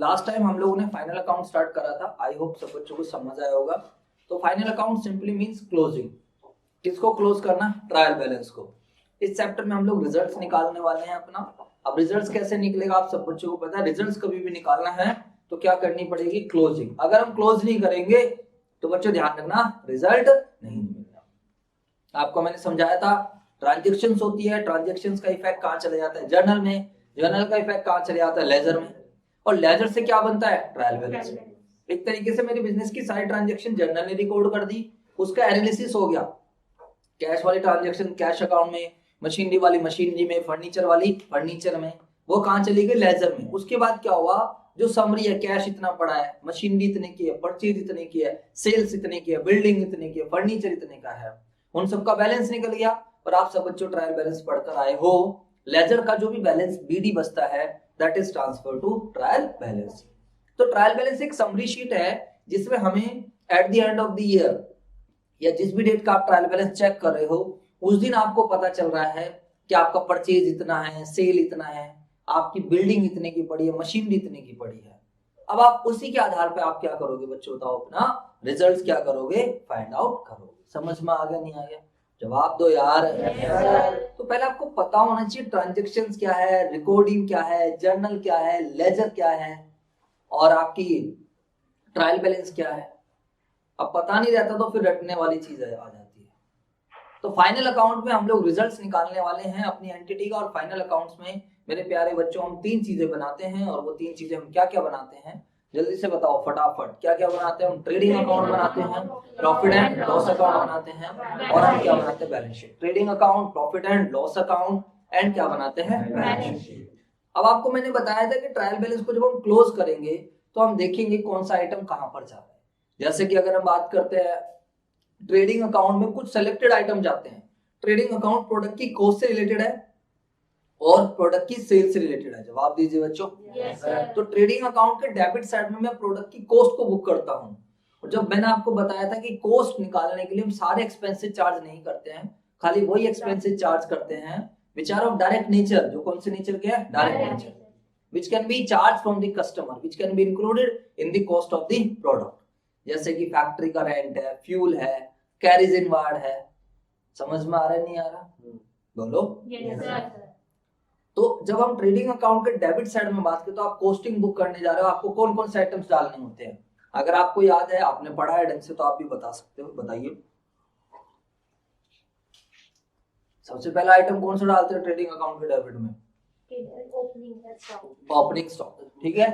Last time हम लोगों ने फाइनल अकाउंट स्टार्ट करा था। आई होप सब बच्चों को समझ आया होगा। तो final account simply means closing. किसको क्लोज करना? ट्रायल बैलेंस को। इस चैप्टर में हम लोग रिजल्ट्स निकालने वाले हैं अपना। अब रिजल्ट्स कैसे निकलेगा आप सब बच्चों को पता है। रिजल्ट्स कभी भी निकालना है तो क्या करनी पड़ेगी? क्लोजिंग। अगर हम क्लोज नहीं करेंगे तो बच्चों ध्यान रखना रिजल्ट नहीं मिलेगा। आपको मैंने समझाया था ट्रांजेक्शंस होती है, ट्रांजेक्शंस का इफेक्ट कहाँ चले जाता है? जर्नल में। जर्नल का इफेक्ट कहाँ चले जाता है? लेजर में। और लेजर से क्या बनता है? Trial balance. एक तरीके से मेरी बिजनेस की सारी ट्रांजेक्शन जर्नल ने रिकॉर्ड कर दी, उसका एनालिसिस हो गया। कैश वाली ट्रांजेक्शन कैश अकाउंट में, मशीनरी वाली मशीनरी में, फर्नीचर वाली फर्नीचर में, वो कहाँ चली गई? लेजर में। उसके बाद क्या हुआ? जो समरी है, कैश इतना पड़ा है, मशीनरी इतने की है, परचेज इतने की है, सेल्स इतने की है, बिल्डिंग इतने की है, फर्नीचर इतने का है, उन सबका बैलेंस निकल गया। और आप सब बच्चों ट्रायल बैलेंस पढ़कर आए हो। लेजर का जो भी बैलेंस बीडी बचता है that is transfer to trial balance. तो ट्रायल बैलेंस एक समरी शीट है जिसमें हमें at the end of the year या जिस भी डेट का आप ट्रायल बैलेंस चेक कर रहे हो उस दिन आपको पता चल रहा है कि आपका परचेज इतना है, सेल इतना है, आपकी बिल्डिंग इतने की पड़ी है, मशीनरी इतने की पड़ी है। अब आप उसी के आधार पे आप क्या करोगे बच्चों? बताओ अपना रिजल्ट्स क्या करोगे? फाइंड आउट करोगे। समझ में आ गया नहीं आ गया? जवाब दो यार। तो पहले आपको पता होना चाहिए ट्रांजेक्शन्स क्या है, रिकॉर्डिंग क्या है, जर्नल क्या है, लेजर क्या है और आपकी ट्रायल बैलेंस क्या है। अब पता नहीं रहता तो फिर रटने वाली चीज आ जाती है। तो फाइनल अकाउंट में हम लोग रिजल्ट्स निकालने वाले हैं अपनी एंटिटी का। और फाइनल अकाउंट्स में मेरे प्यारे बच्चों हम 3 चीजें बनाते हैं। और वो 3 चीजें हम क्या क्या बनाते हैं जल्दी से बताओ फटाफट। क्या क्या बनाते हैं हम? ट्रेडिंग अकाउंट बनाते हैं, प्रॉफिट एंड लॉस अकाउंट बनाते हैं, और हम क्या बनाते हैं? Balance sheet. Trading account, profit and loss account and क्या बनाते हैं? Balance sheet. अब आपको मैंने बताया था कि ट्रायल बैलेंस को जब हम क्लोज करेंगे तो हम देखेंगे कौन सा आइटम कहां पर जा रहा है। जैसे कि अगर हम बात करते हैं ट्रेडिंग अकाउंट में कुछ सेलेक्टेड आइटम जाते हैं। ट्रेडिंग अकाउंट प्रोडक्ट की कॉस्ट से रिलेटेड है और प्रोडक्ट की सेल से रिलेटेड है। जवाब दीजिए बच्चों। yes, तो ट्रेडिंग अकाउंट के डेबिट साइड में मैं प्रोडक्ट की कॉस्ट को बुक करता हूं। और जब मैंने आपको बताया था कि कॉस्ट निकालने के लिए हम सारे एक्सपेंसेस चार्ज नहीं करते हैं, खाली वही एक्सपेंसेस चार्ज करते हैं which are of direct nature. जो कौन से नेचर के हैं? Direct nature. Which can be charge from the customer, which can be included in the cost of the product. जैसे कि फैक्ट्री का रेंट है, फ्यूल है, कैरिज इनवार्ड है। समझ में आ रहा है नहीं आ रहा? बोलो। yes, तो जब हम ट्रेडिंग अकाउंट के डेबिट साइड में बात करें तो आप कॉस्टिंग बुक करने जा रहे हो, आपको कौन कौन से आइटम्स डालने होते हैं? अगर आपको याद है, आपने पढ़ा है ढंग से तो आप भी बता सकते हो। बताइए सबसे पहला आइटम कौन सा डालते हैं ट्रेडिंग अकाउंट के डेबिट में? Opening stock. ठीक है,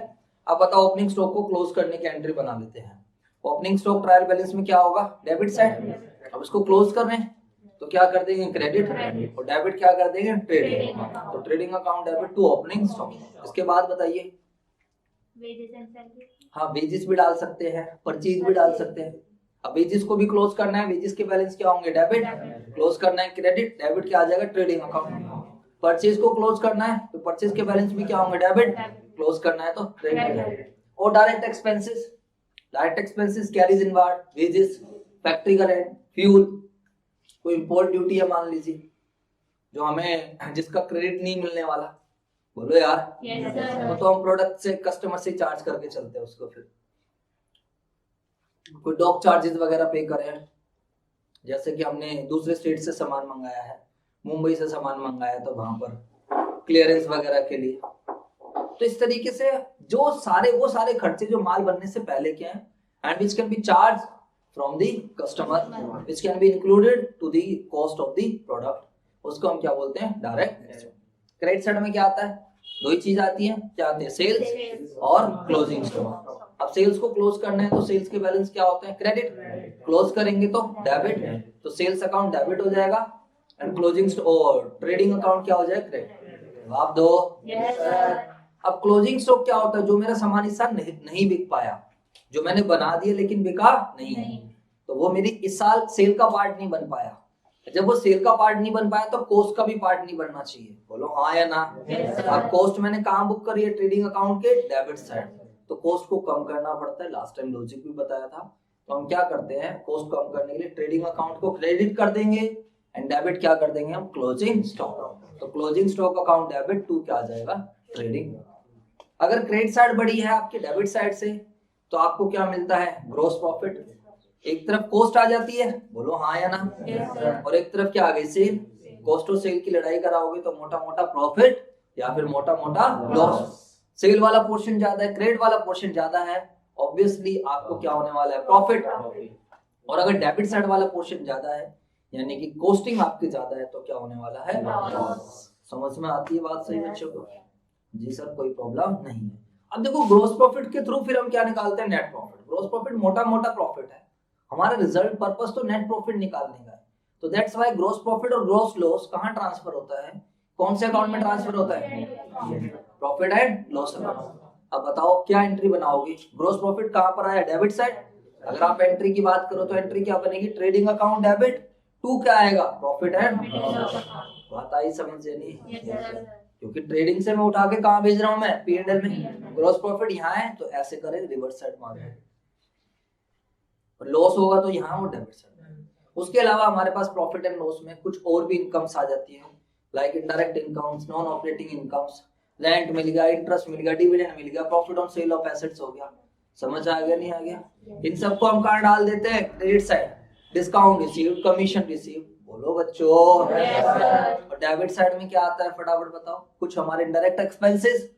अब बताओ ओपनिंग स्टॉक को क्लोज करने की एंट्री बना लेते हैं। ओपनिंग स्टॉक ट्रायल बैलेंस में क्या होगा? Debit side. अब इसको क्लोज कर रहे हैं तो क्या कर देंगे? क्रेडिट। और डेबिट क्या कर देंगे? ट्रेडिंग। तो trading account debit to opening stock. इसके बाद बताइए। हाँ, वेजेस भी डाल सकते हैं, परचेज भी डाल सकते हैं। अब वेजेस को भी क्लोज करना है, वेजेस के बैलेंस क्या होंगे? डेबिट। क्लोज करना है क्रेडिट, डेबिट क्या आ जाएगा? Trading account. परचेज को क्लोज करना है तो परचेज के बैलेंस भी क्या होंगे? डेबिट। क्लोज करना है तो क्रेडिट। और direct expenses, direct expenses carries inward, wages, factory का रेंट, फ्यूल, कोई इंपोर्ट ड्यूटी है मान लीजिए जो हमें जिसका क्रेडिट नहीं मिलने वाला। बोलो यार। yes, तो हम प्रोडक्ट से कस्टमर से चार्ज करके चलते हैं उसको। फिर कोई डॉक चार्जेस वगैरह पे करें, जैसे कि हमने दूसरे स्टेट से सामान मंगाया है, मुंबई से सामान मंगाया तो वहां पर क्लियरेंस वगैरह के लिए। तो इस तरीके से जो वो सारे खर्चे जो माल बनने से पहले के हैं and which can be charge from the customer, which can be included to the cost of the product, उसको हम क्या बोलते हैं? डायरेक्ट। क्रेडिट साइड में क्या आता है? 2 ही चीज आती है। क्या आती है? सेल्स और क्लोजिंग स्टॉक। अब सेल्स को क्लोज करना है तो सेल्स के बैलेंस क्या होते हैं? क्रेडिट। क्लोज करेंगे तो डेबिट, तो सेल्स अकाउंट डेबिट हो जाएगा एंड क्लोजिंग और ट्रेडिंग अकाउंट क्या हो जाएगा? क्रेडिट। जवाब दो। अब क्लोजिंग स्टॉक क्या होता है? जो मेरा सामान इस साल नहीं बिक पाया, जो मैंने बना दिया लेकिन बिका नहीं, तो वो मेरी इस साल सेल का पार्ट नहीं बन पाया। जब वो सेल का पार्ट नहीं बन पाया तो कॉस्ट का भी पार्ट नहीं बनना चाहिए। बोलो हाँ या ना। अब कॉस्ट मैंने कहाँ बुक करी है? ट्रेडिंग अकाउंट के डेबिट साइड। तो कॉस्ट को कम करना पड़ता है। लास्ट टाइम लॉजिक भी बताया था। तो हम क्या करते हैं? कॉस्ट कम करने के लिए ट्रेडिंग अकाउंट को क्रेडिट कर देंगे एंड डेबिट क्या कर देंगे? हम क्लोजिंग स्टॉक। तो closing stock account debit to क्या आ जाएगा? ट्रेडिंग। अगर क्रेडिट साइड बड़ी है आपके डेबिट साइड से तो आपको क्या मिलता है, ग्रॉस प्रॉफिट। एक तरफ कॉस्ट आ जाती है, बोलो हाँ या ना, और एक तरफ क्या आ गई, सेल। कॉस्ट और सेल की लड़ाई कराओगे तो मोटा मोटा प्रॉफिट या फिर मोटा मोटा लॉस। सेल वाला पोर्शन ज्यादा है, क्रेडिट वाला पोर्शन ज्यादा है, ऑब्वियसली आपको क्या होने वाला है, प्रॉफिट। और अगर डेबिट साइड वाला पोर्शन ज्यादा है यानी कि कॉस्टिंग आपकी ज्यादा है तो क्या होने वाला है, लॉस। समझ में आती है बात सही बच्चों को? जी सर कोई प्रॉब्लम नहीं है। अब देखो ग्रोस प्रॉफिट के थ्रू फिर हम क्या निकालते हैं, नेट प्रॉफिट। ग्रोस प्रॉफिट मोटा मोटा प्रॉफिट है, हमारा रिजल्ट पर्पस तो नेट प्रॉफिट निकालने का है। तो दैट्स व्हाई ग्रोस प्रॉफिट और ग्रोस लॉस कहां ट्रांसफर होता है, कौन से अकाउंट में ट्रांसफर होता है, प्रॉफिट एंड लॉस अकाउंट। अब बताओ क्या एंट्री बनाओगे, ग्रोस प्रॉफिट कहां पर आया, डेबिट साइड। अगर आप एंट्री की बात करो तो एंट्री क्या बनेगी, ट्रेडिंग अकाउंट डेबिट, टू क्या आएगा, प्रॉफिट एंड बात आई समझ नहीं, क्योंकि ट्रेडिंग से मैं उठा के कहां भेज रहा हूं मैं, P&L में। ग्रॉस प्रॉफिट यहाँ है तो ऐसे करें, रिवर्स साइड मारे, और लॉस होगा तो यहाँ वो डेबिट साइड। उसके अलावा हमारे पास प्रॉफिट एंड लॉस में कुछ और भी इनकम्स आ जाती है, like indirect incomes, non operating incomes, rent मिल गया, इंटरेस्ट मिल गया, डिविडेंड मिल गया, profit on sale of assets हो गया। समझ आ गया नहीं आ गया? इन सबको हम कहां डाल देते हैं, credit side. Discount received, commission received, बोलो बच्चों। और डेबिट साइड में क्या आता है, फटाफट बताओ। कुछ हमारे डायरेक्ट एक्सपेंसेस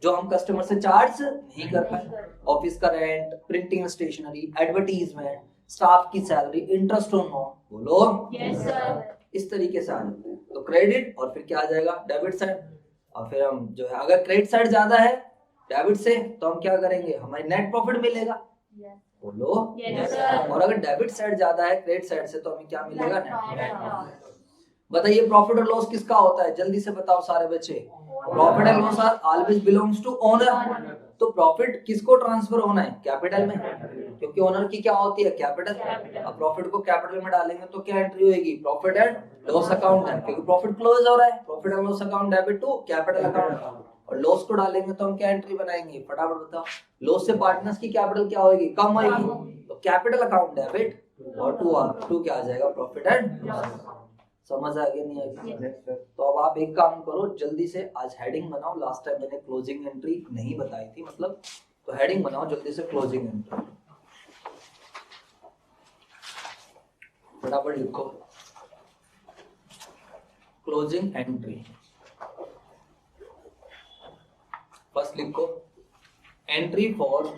जो हम कस्टमर से चार्ज नहीं कर पाए, ऑफिस का rent, printing stationery, advertisement, staff की सैलरी, इंटरेस्ट ऑन लोन, बोलो यस सर। इस तरीके से आ जाते हैं। तो क्रेडिट और फिर क्या आ जाएगा, डेबिट साइड। और फिर हम जो है अगर क्रेडिट साइड ज्यादा है डेबिट से तो हम क्या करेंगे, हमारी नेट प्रॉफिट मिलेगा, बोलो यस सर। और अगर डेबिट साइड ज्यादा है क्रेडिट साइड से तो हमें क्या मिलेगा, नेट। बताइए प्रॉफिट और लॉस किसका होता है, जल्दी से बताओ सारे बच्चे। Profit and loss are always belongs to owner. तो प्रॉफिट किसको ट्रांसफर होना है, कैपिटल में, क्योंकि ओनर की क्या होती है, कैपिटल। अब प्रॉफिट को कैपिटल में डालेंगे तो क्या एंट्री होगी, प्रॉफिट एंड लॉस अकाउंट है, क्योंकि प्रॉफिट क्लोज हो रहा है, profit and loss account debit to capital account. और लॉस को डालेंगे तो हम क्या एंट्री बनाएंगे, फटाफट बताओ। लॉस से पार्टनर्स की कैपिटल क्या होगी, कम होगी, तो कैपिटल अकाउंट डेबिट, और टू क्या आ जाएगा, प्रॉफिट एंड लॉस। समझ आ गया नहीं आ गया? तो अब आप एक काम करो, जल्दी से आज हेडिंग बनाओ। लास्ट टाइम मैंने क्लोजिंग एंट्री नहीं बताई थी, मतलब तो हेडिंग बनाओ जल्दी से, क्लोजिंग एंट्री फटाफट लिखो। क्लोजिंग एंट्री फर्स्ट लिखो, entry for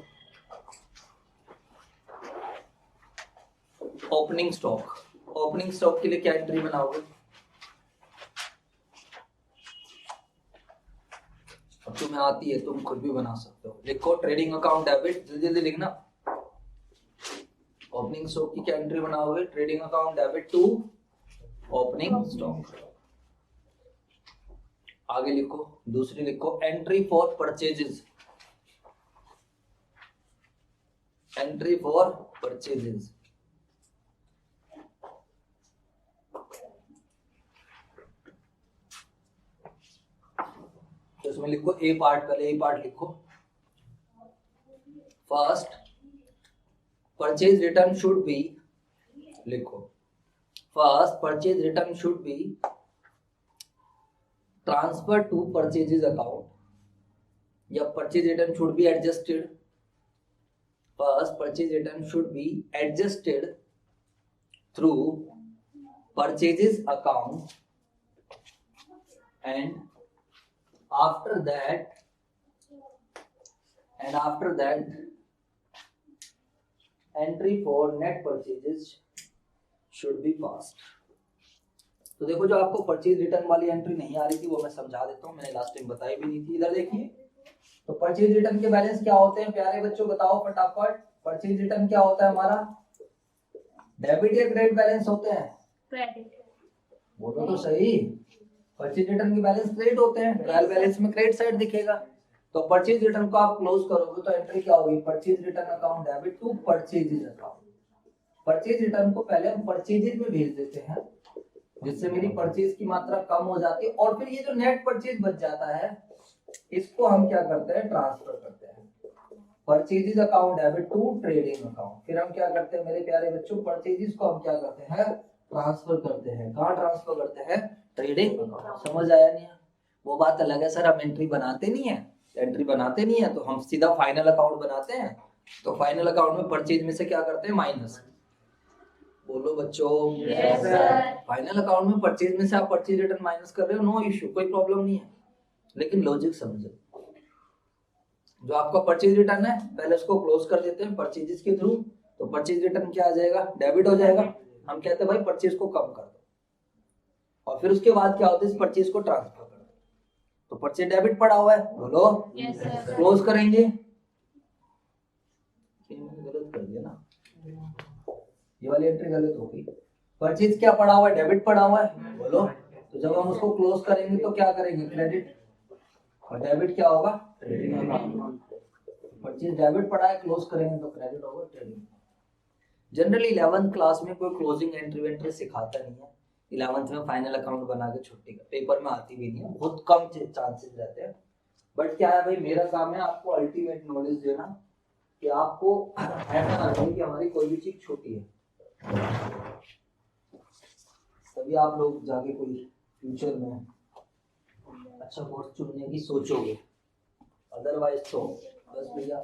opening stock. Opening stock के लिए क्या एंट्री बनाओगे, अब तुम्हें आती है तुम खुद भी बना सकते हो। लिखो ट्रेडिंग अकाउंट डेबिट, जल्दी जल्दी लिखना। ओपनिंग स्टॉक की क्या एंट्री बनाओगे, trading account debit to opening stock. आगे लिखो, दूसरी लिखो, entry for purchases. Entry for purchases, तो इसमें लिखो ए पार्ट, पहले ए पार्ट लिखो। First purchase return should be, लिखो first purchase return should be transfer to purchases account, या purchase return should be adjusted. First purchase return should be adjusted through purchases account, and after that entry for net purchases should be passed। तो देखो जो आपको purchase return वाली entry नहीं आ रही थी वो मैं समझा देता हूँ, मैंने लास्ट टाइम बताई भी नहीं थी। इधर देखिए, तो परचेज रिटर्न के बैलेंस क्या होते हैं प्यारे बच्चों, बताओ फटाफट। परचेज रिटर्न क्या होता है हमारा, डेबिट या क्रेडिट बैलेंस होते हैं, क्रेडिट। बोलो तो सही, परचेज रिटर्न के बैलेंस क्रेडिट होते हैं, ट्रायल बैलेंस में क्रेडिट साइड दिखेगा। तो परचेज रिटर्न को आप क्लोज करोगे तो एंट्री क्या होगी, purchase return account debit to purchases account. Purchase return को पहले हम परचेजेस में भेज देते हैं, जिससे मेरी परचेज की मात्रा कम हो जाती है, और फिर ये जो नेट परचेज बच जाता है इसको हम क्या करते हैं, ट्रांसफर करते हैं purchases account debit to trading account. फिर हम क्या करते हैं मेरे प्यारे बच्चों, परचेजेस को हम क्या करते हैं, ट्रांसफर करते हैं। कहाँ ट्रांसफर करते हैं, ट्रेडिंग अकाउंट। समझ आया नहीं? वो बात अलग है सर, हम एंट्री बनाते नहीं है, एंट्री बनाते नहीं है तो हम सीधा फाइनल अकाउंट बनाते हैं। तो फाइनल अकाउंट में परचेज में से क्या करते हैं, माइनस। बोलो बच्चों। Yes sir. फाइनल अकाउंट में परचेज में से आप परचेज रिटर्न माइनस कर रहे हो, नो इश्यू, कोई प्रॉब्लम नहीं है। लेकिन लॉजिक समझो, जो आपका परचेज रिटर्न है पहले उसको क्लोज कर देते हैं परचेजेस के थ्रू, तो परचेज रिटर्न क्या आ जाएगा, डेबिट हो जाएगा। हम कहते हैं भाई परचेज को कम कर दो, और फिर उसके बाद क्या होता है, इस परचेज को ट्रांसफर कर दो। तो परचेज डेबिट पड़ा हुआ है, बोलो यस सर। क्लोज करेंगे। गलत कर दिया ना, ये वाली एंट्री गलत हो गई। परचेज क्या पड़ा हुआ है, डेबिट पड़ा हुआ है, बोलो। तो जब हम उसको क्लोज करेंगे तो क्या करेंगे, क्रेडिट, और डेबिट क्या होगा, ट्रेडिंग। परचेज डेबिट पड़ा है, क्लोज करेंगे तो क्रेडिट होगा, ट्रेडिंग। जनरली 11th क्लास में कोई क्लोजिंग एंट्री वेंट्री सिखाता नहीं है। 11th में फाइनल अकाउंट बना के छुट्टी का, पेपर में आती भी नहीं है, बहुत कम चांसेस रहते हैं। बट क्या है भाई, मेरा काम है आपको अल्टीमेट नॉलेज देना, कि आपको ऐसा ना लगे कि हमारी कोई भी चीज छोटी है। तभी आप लोग जाके कोई फ्यूचर में अच्छा कोर्स चुनने की सोचोगे, अदरवाइज तो बस भैया।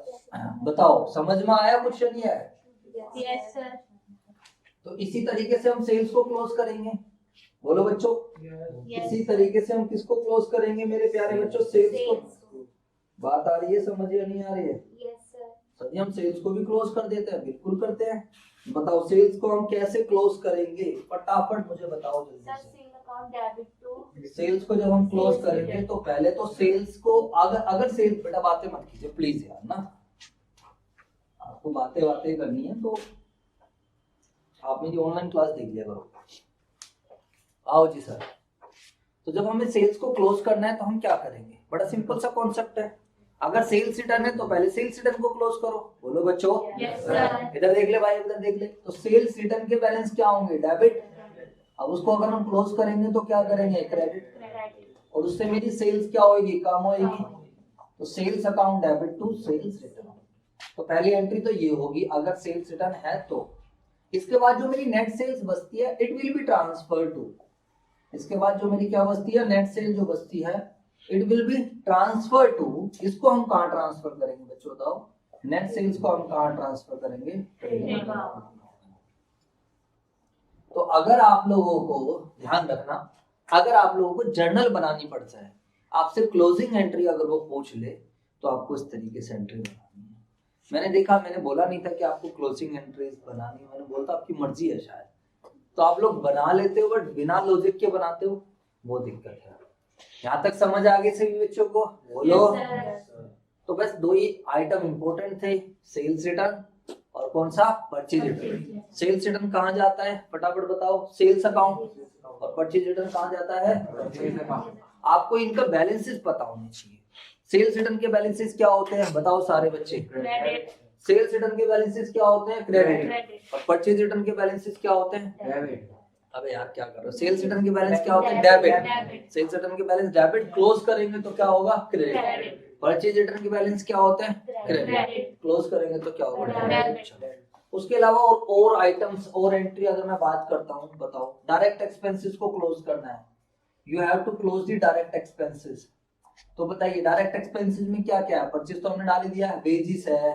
बताओ समझ में आया कुछ नहीं आया? Yes sir. तो इसी तरीके से हम सेल्स को क्लोज करेंगे, बोलो बच्चों। इसी तरीके से हम किसको क्लोज करेंगे मेरे प्यारे बच्चों, सेल्स को। बात आ रही है समझ या नहीं आ रही है? Yes sir. सर हम सेल्स को भी क्लोज कर देते हैं, बिल्कुल करते हैं। बताओ सेल्स को हम कैसे क्लोज करेंगे, फटाफट मुझे बताओ जल्दी से। सेल्स को जब हम क्लोज करेंगे तो पहले तो सेल्स को, अगर सेल्स, बेटा बातें मत कीजिए प्लीज यार ना, आपको बातें करनी है तो आप मेरी ऑनलाइन क्लास देख लिया करो। आओ जी सर। तो जब हमें सेल्स को क्लोज करना है तो हम क्या करेंगे, बड़ा सिंपल सा कॉन्सेप्ट है। अगर सेल्स रिटर्न है तो पहले सेल्स रिटर्न को क्लोज करो, बोलो बच्चों। Yes sir. इधर देख ले भाई, इधर देख ले। तो सेल्स रिटर्न के बैलेंस क्या होंगे, डेबिट। अब उसको अगर हम क्लोज करेंगे तो क्या करेंगे, क्रेडिट। और उससे मेरी सेल्स क्या होगी, कम होगी। तो sales account debit to sales return. तो पहली एंट्री तो ये होगी अगर सेल्स रिटर्न है तो। इसके बाद जो मेरी नेट सेल्स बचती है, it will be transfer to. इसके बाद जो मेरी क्या बचती है, नेट सेल जो बचती है, it will be transfer to. इसको हम कहाँ ट्रांसफर करेंगे बच्चों, बताओ। नेट सेल्स को हम कहाँ ट्रांसफर करेंगे, तो अगर आप लोगों को ध्यान रखना, अगर आप लोगों को जर्नल बनानी पड़ जाए, आपसे क्लोजिंग एंट्री अगर वो पूछ ले, तो आपको इस तरीके से एंट्री बनानी है। मैंने देखा, मैंने बोला नहीं था कि आपको क्लोजिंग एंट्रीज बनानी है, मैंने बोला था आपकी मर्जी है शायद, तो आप लोग बना लेते हो बट बिना लॉजिक के बनाते हो, वो दिक्कत है। यहाँ तक समझ आ गई सभी बच्चों को, बोलो। तो बस दो ही आइटम इंपॉर्टेंट थे, सेल्स रिटर्न और कौन सा, परचेज रिटर्न। सेल्स रिटर्न कहाँ जाता है, फटाफट बताओ, सेल्स अकाउंट। और परचेज रिटर्न कहाँ जाता है, परचेज अकाउंट। आपको इनका बैलेंसेस पता होने चाहिए। सेल्स रिटर्न के बैलेंसेस क्या होते हैं, बताओ सारे बच्चे। सेल्स रिटर्न के बैलेंसेस क्या होते हैं, क्रेडिट। और परचेज रिटर्न के बैलेंसेस क्या होते हैं, डेबिट। अबे यार क्या कर रहे हो, सेल्स रिटर्न के बैलेंस क्या होते हैं, डेबिट। सेल्स रिटर्न के बैलेंस डेबिट, क्लोज करेंगे तो क्या होगा, क्रेडिट। परचेज रिटर्न के बैलेंस क्या होते हैं, क्रेडिट। क्लोज करेंगे तो क्या होगा, डेबिट। उसके अलावा और आइटम्स और एंट्री अगर मैं बात करता हूँ, बताओ। डायरेक्ट एक्सपेंसेस को क्लोज करना है, you have to close the direct expenses. तो बताइए डायरेक्ट एक्सपेंसेस में क्या क्या है, परचेज तो हमने डाल दिया है, वेजिस है,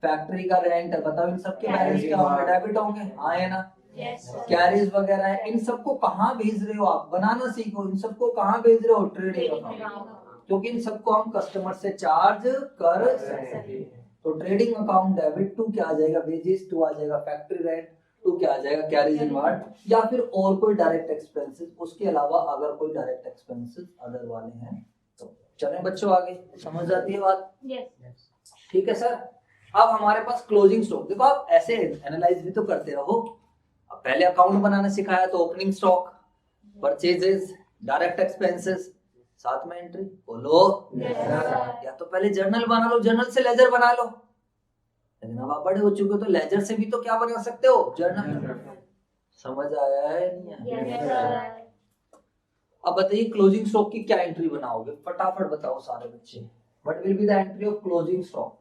फैक्ट्री का रेंट है, बताओ इन सबके बैलेंस क्या होंगे, डेबिट होंगे, हाँ है ना। कैरीज वगैरह है, इन सबको कहाँ भेज रहे हो आप, बनाना सीखो। इन सबको कहाँ भेज रहे हो, ट्रेडिंग अकाउंट, क्योंकि इन सबको हम कस्टमर से चार्ज कर सकते हैं। तो ट्रेडिंग अकाउंट डेबिट टू क्या आ जाएगा, वेजेस टू आ जाएगा, फैक्ट्री रेंट टू क्या आ जाएगा, कैरीज एंड वाट, या फिर और कोई डायरेक्ट एक्सपेंसेस। उसके अलावा अगर कोई डायरेक्ट एक्सपेंसेस अदर वाले हैं तो चलें बच्चों, आगे समझ आती है बात, ठीक है सर। अब हमारे पास क्लोजिंग स्टॉक, देखो आप ऐसे एनालाइज भी तो करते रहो। अब पहले अकाउंट बनाना सिखाया तो opening stock, purchases, direct expenses, साथ में एंट्री, बोलो। या तो पहले जर्नल बना लो, जर्नल से लेजर बना लो। लेकिन अब आप बड़े हो चुके हो तो लेजर से भी तो क्या बना सकते हो, जर्नल। समझ आया है नहीं आया? अब बताइए क्लोजिंग स्टॉक की क्या एंट्री बनाओगे, फटाफट बताओ सारे बच्चे। What will be the entry of closing stock.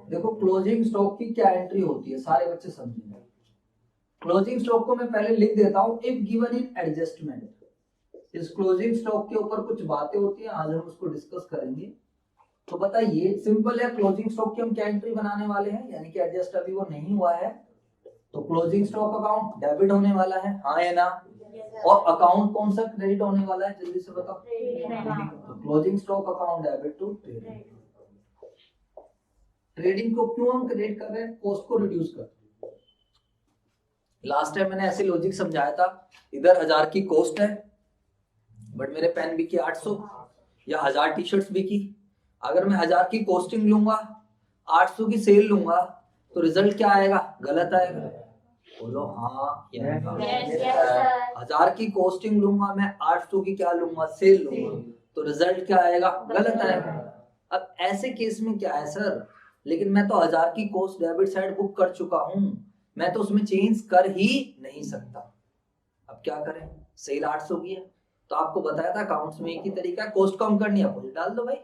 देखो क्लोजिंग स्टॉक की क्या एंट्री होती है, सारे बच्चे समझेंगे। क्लोजिंग स्टॉक को मैं पहले लिख देता हूं, इफ गिवन इन एडजस्टमेंट, इस क्लोजिंग स्टॉक के ऊपर कुछ बातें होती हैं, आज हम उसको डिस्कस करेंगे। तो बताइए, सिंपल है, क्लोजिंग स्टॉक की हम क्या एंट्री बनाने वाले हैं, यानी कि एडजस्ट अभी वो नहीं हुआ है, तो क्लोजिंग स्टॉक अकाउंट डेबिट होने वाला है, हाँ या ना। और अकाउंट कौन सा क्रेडिट होने वाला है, जल्दी से बताओ। तो closing stock account debit to trading. Trading को क्यों हम क्रेडिट कर रहे हैं, कॉस्ट को रिड्यूस कर। लास्ट टाइम मैंने ऐसे लॉजिक समझाया था, इधर 1000 की कॉस्ट है बट मेरे पेन बिकी 800, या 1000 टी शर्ट्स बिकी। अगर मैं 1000 की कॉस्टिंग लूंगा, 800 की सेल लूंगा, तो रिजल्ट क्या आएगा, गलत आएगा। बोलो हाँ या ना। 1000 की कॉस्टिंग लूंगा मैं, 800 की क्या लूंगा, सेल लूंगा, तो रिजल्ट क्या आएगा, गलत आएगा। अब ऐसे केस में क्या है सर, लेकिन मैं तो 1000 की कॉस्ट डेबिट साइड बुक कर चुका हूं, मैं तो उसमें चेंज कर ही नहीं सकता। अब क्या करें, सेल 800 की है, तो आपको बताया था अकाउंट्स में एक ही तरीका है, कॉस्ट कम करनी है अपोजिट डाल दो भाई।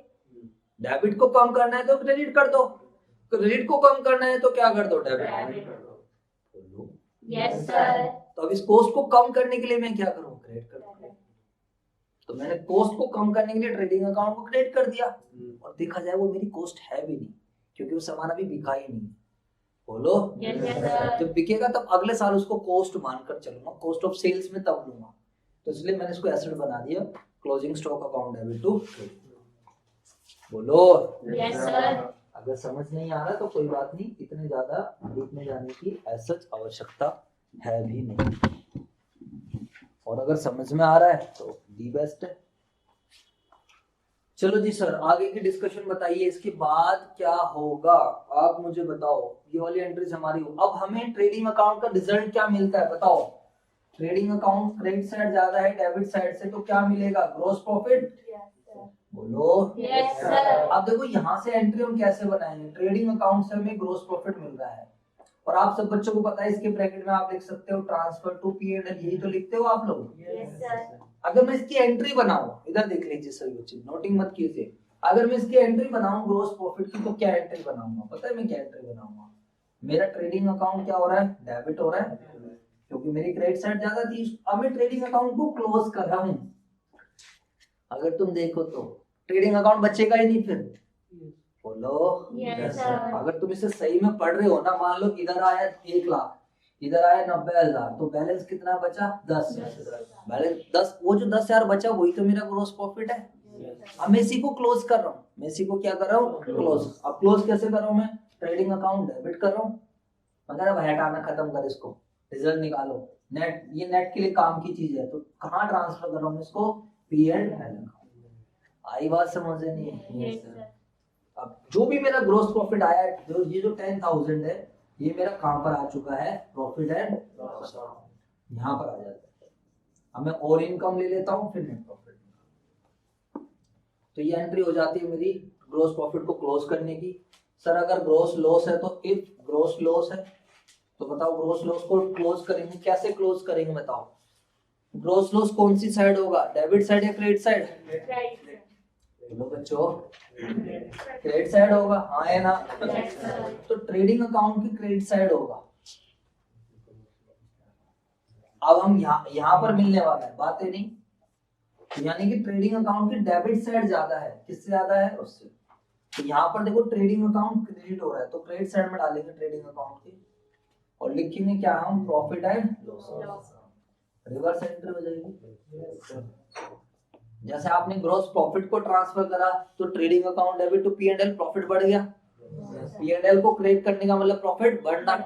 डेबिट को कम करना है तो क्रेडिट कर दो, क्रेडिट को कम करना है तो क्या कर दो, डेबिट कर दो। Yes sir. तो अब इस कॉस्ट को कम करने के लिए मैं क्या करूं, क्रेडिट कर दूं। तो मैंने कॉस्ट को कम करने के लिए ट्रेडिंग अकाउंट को क्रेडिट कर दिया, और देखा जाए वो मेरी कॉस्ट है भी नहीं, क्योंकि वो सामान अभी बिका ही नहीं। बोलो यस सर। जब बिकेगा तब अगले साल उसको कॉस्ट मानकर चलूंगा, कॉस्ट ऑफ सेल्स में तब लूंगा। तो इसलिए मैंने इसको एसेट बना दिया, closing stock account debit to. बोलो यस सर। अगर समझ नहीं आ रहा तो कोई बात नहीं, इतने ज्यादा डीप में जाने की ऐसा आवश्यकता है भी नहीं, और अगर समझ में आ रहा है तो दी बेस्ट है। चलो जी सर, आगे की डिस्कशन बताइए, इसके बाद क्या होगा आप मुझे बताओ। ये वाली एंट्रीज हमारी हो। अब हमें ट्रेडिंग अकाउंट का रिजल्ट क्या मिलता है बताओ। ट्रेडिंग अकाउंट क्रेडिट साइड ज्यादा है डेबिट साइड से, तो क्या मिलेगा, ग्रॉस प्रॉफिट। बोलो यस सर। अब देखो यहाँ से एंट्री हम कैसे बनाएंगे, ट्रेडिंग अकाउंट से हमें ग्रॉस प्रॉफिट मिल रहा है, और आप सब बच्चों को पता है इसके ब्रैकेट में आप लिख सकते हो ट्रांसफर टू P&L, यही तो लिखते हो आप लोग। Yes sir. अगर मैं इसकी एंट्री बनाऊं, इधर देख लीजिए सभी बच्चे, नोटिंग मत कीजिए। अगर मैं इसकी एंट्री बनाऊं ग्रॉस प्रॉफिट की, तो क्या एंट्री बनाऊंगा, पता है मैं क्या एंट्री बनाऊंगा। मेरा ट्रेडिंग अकाउंट क्या हो रहा है, डेबिट हो रहा है, क्योंकि मेरी क्रेडिट साइड ज्यादा थी। अब मैं ट्रेडिंग अकाउंट को क्लोज कर रहा हूं। अगर तुम देखो तो ट्रेडिंग अकाउंट बचेगा ही नहीं फिर। बोलो यस सर। अगर तुम इसे सही में पढ़ रहे हो ना, मान लो इधर आया 1 लाख, इधर आया 90,000, तो बैलेंस कितना बचा, 10। बैलेंस 10, वो जो 10,000 बचा वही तो मेरा ग्रॉस प्रॉफिट है। अब मैं इसी को क्लोज कर रहा हूँ, मैं इसी को क्या कर रहा हूँ, क्लोज। अब क्लोज कैसे कर रहा हूँ मैं, ट्रेडिंग अकाउंट डेबिट कर रहा हूँ, मगर अब हटाना खत्म कर इसको, रिजल्ट निकालो। नेट, ये नेट के लिए काम की चीज है, तो कहाँ ट्रांसफर कर रहा हूँ इसको, P&L। आई बात समझ नहीं है। Yes sir. अब जो भी मेरा ग्रोस प्रॉफिट आया है, जो ये जो 10,000 है, ये मेरा कहां पर आ चुका है, प्रॉफिट एंड लॉस, यहाँ पर आ जाता है। अब मैं और इनकम ले लेता हूँ, फिर नेट प्रॉफिट। तो ये एंट्री हो जाती है मेरी ग्रोस प्रॉफिट को क्लोज करने की। सर अगर ग्रोस लॉस है, तो इफ ग्रोस लॉस है तो बताओ ग्रोस लॉस को क्लोज करेंगे, कैसे क्लोज करेंगे बताओ। ग्रोस लॉस कौन सी साइड होगा, डेबिट साइड या क्रेडिट साइड। राइट बोलो बच्चों, क्रेडिट साइड होगा, हाँ है ना। तो ट्रेडिंग अकाउंट की क्रेडिट साइड होगा। अब हम यहाँ पर मिलने वाला है, बातें नहीं, यानी कि ट्रेडिंग अकाउंट की डेबिट साइड ज्यादा है, किससे ज्यादा है, उससे। तो यहाँ पर देखो ट्रेडिंग अकाउंट क्रेडिट हो रहा है, तो क्रेडिट साइड में डालेंगे ट्रेडिंग अकाउंट की, और लिखेंगे क्या हम, profit and loss. Reverse entry हो जाएगी। जैसे आपने ग्रॉस प्रॉफिट को ट्रांसफर करा, तो trading account debit to P&L, profit बढ़ गया। P&L को क्रेडिट करने का मतलब प्रॉफिट बढ़ना,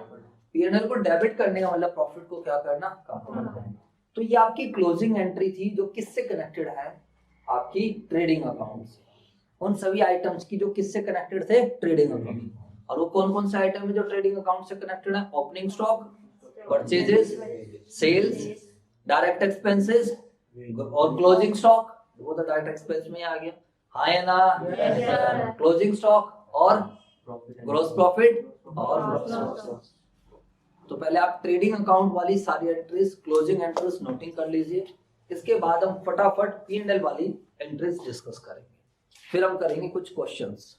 P&L को डेबिट करने का मतलब प्रॉफिट को क्या करना, कम करना। तो ये आपकी क्लोजिंग एंट्री थी, जो किससे कनेक्टेड है, आपकी ट्रेडिंग अकाउंट से। उन सभी आइटम्स की जो किससे कनेक्टेड थे, ट्रेडिंग अकाउंट। और वो कौन कौन से आइटम है जो ट्रेडिंग अकाउंट से कनेक्टेड है, opening stock, purchases, sales, direct expenses और क्लोजिंग स्टॉक। वो तो डायरेक्ट एक्सपेंस में आ गया, हाँ या ना। क्लोजिंग स्टॉक और ग्रॉस प्रॉफिट और लॉस। तो पहले आप ट्रेडिंग अकाउंट वाली सारी एंट्रीज, क्लोजिंग एंट्रीज नोटिंग कर लीजिए। इसके बाद हम फटाफट P&L वाली एंट्रीज डिस्कस करेंगे, फिर हम करेंगे कुछ क्वेश्चंस।